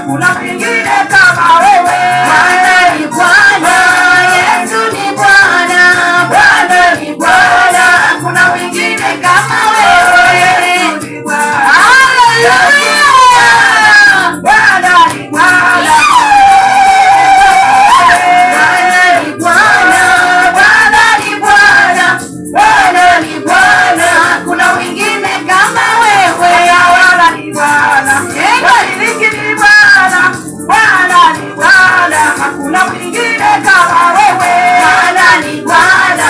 hakuna mwingine kama wewe. Bwana ni Bwana, Yesu ni Bwana, Bwana ni Bwana, hakuna mwingine kama wewe. Haleluya, Bwana ni Bwana. Bwana ni Bwana, Bwana ni Bwana, Bwana ni Bwana, hakuna mwingine kama wewe. Bwana ni Bwana. Wamiliki ni Bwana. Bwana ni Bwana, hakuna mwingine kama wewe. Bwana ni Bwana,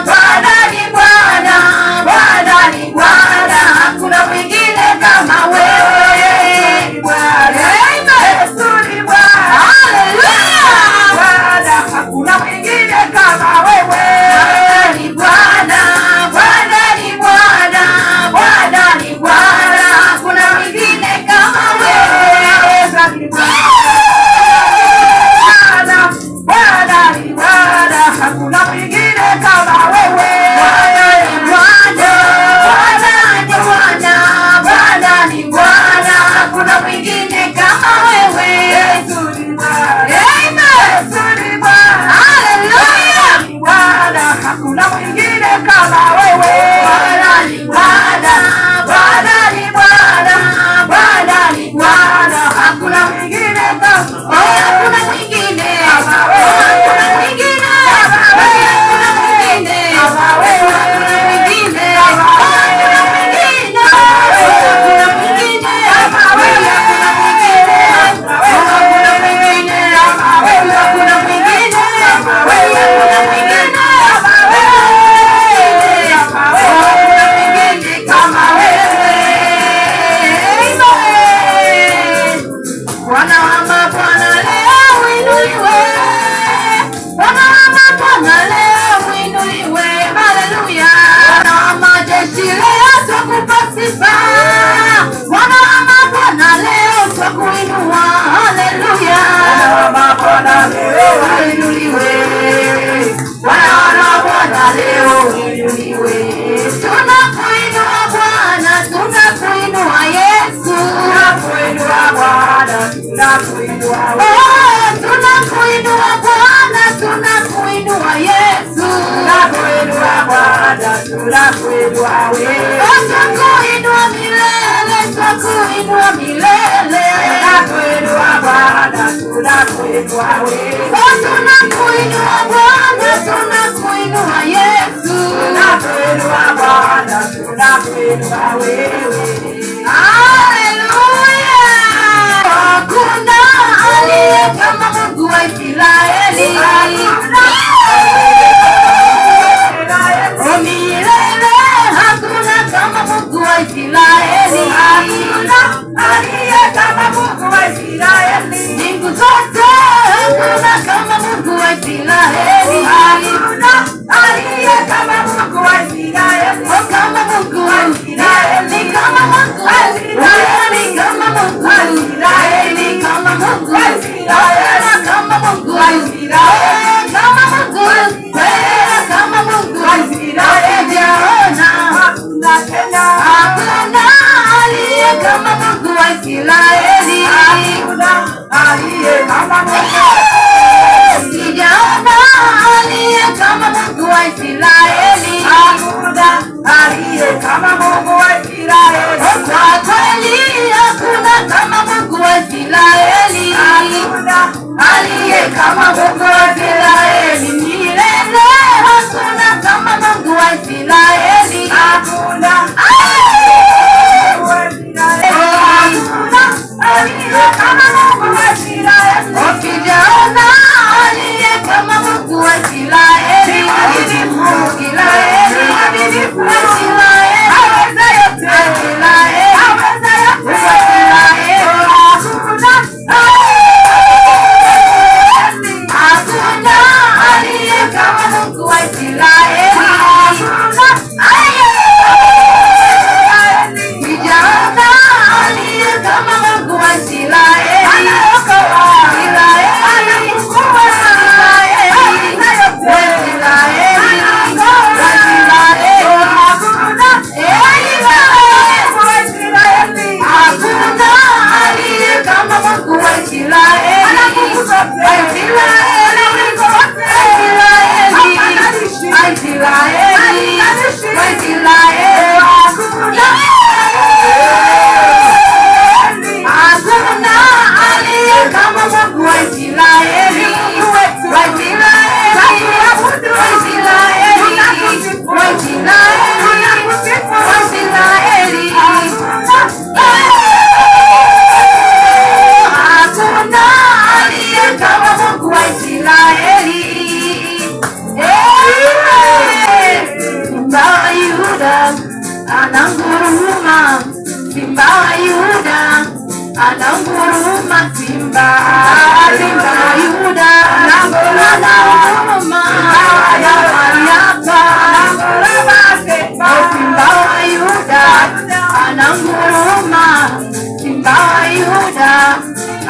Bwana ni Bwana, Bwana ni Bwana, hakuna mwingine kama wewe. Yesu ni Bwana. Haleluya, Bwana, hakuna mwingine kama wewe. Bwana ni Bwana, Bwana ni Bwana, Bwana ni Bwana, hakuna mwingine kama wewe. Bwana ni Bwana, hakuna mwingine kama wewe. Bwana ni Bwana, Bwana ni Bwana, Bwana ni Bwana, hakuna mwingine kama wewe. Yesu ni Bwana. Amen. Yesu ni Bwana. Haleluya. Bwana, hakuna mwingine kama wewe. Bwana ni Bwana, Bwana ni Bwana, Bwana ni Bwana, hakuna mwingine kama wewe. Hakuna mwingine kama wewe. Hakuna mwingine kama wewe. Hakuna mwingine kama wewe. Hakuna mwingine kama wewe. Hakuna mwingine kama wewe. Hakuna mwingine kama wewe. Hakuna mwingine kama wewe. Hakuna mwingine kama wewe. Hakuna mwingine kama wewe. Hakuna mwingine kama wewe. Amen. Bwana wa mabwana leo uinuliwe. Bwana wa mabwana leo uinuliwe. Haleluya. Bwana wa majeshi leo twakupa sifa. Bwana wa mabwana leo twakuinua. Haleluya. Bwana wa mabwana leo Uinuliwe. Bwana wa mabwana leo uinuliwe. Tunakuinua Bwana, tunakuinua Yesu. tunakuinua Bwana, tunakuinua Tunakuinua Bwana, tunakuinua Yesu. tunakuinua Bwana, tunakuinua wewe. Twakuinua milele, twakuinua milele. Tunakuinua Bwana, tunakuinua wewe. Tunakuinua Bwana, tunakuinua Yesu. Tunakuinua Bwana, tunakuinua wewe. Haleluya. Hakuna aliye kama Mungu wa Israeli. Milele hakuna kama Mungu wa Israeli. Aliye kama Mungu wa Israeli. Mbingu zote hakuna kama Mungu wa Israeli. Aliye kama Mungu wa Israeli. Kama Mungu wa Israeli, kama Mungu wa Israeli, kama Mungu wa Israeli, kama Mungu wa Israeli, kama Mungu wa Israeli, kama Mungu wa Israeli, kama Mungu wa Israeli. Hakuna tena. Hakuna aliye kama Mungu wa Israeli. Hakuna aliye kama Mungu. Sijaona aliye kama Mungu wa Israeli. Hakuna aliye kama Mungu wa Israeli. Kwa kweli hakuna kama Mungu wa Israeli. Hakuna Aliye kama Mungu wa Israeli. Milele hakuna kama Mungu wa Israeli. hakuna aliye kama Mungu wa Israeli. Sijaona aliye kama Mungu wa Israeli. Aweza yote. Hakuna aliye kama Mungu wa Israeli. Sijaona aliye kama Mungu wa Israeli. Israeli.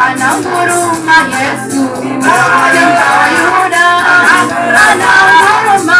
Ananguruma Yesu, Simba wa Yuda, ananguruma,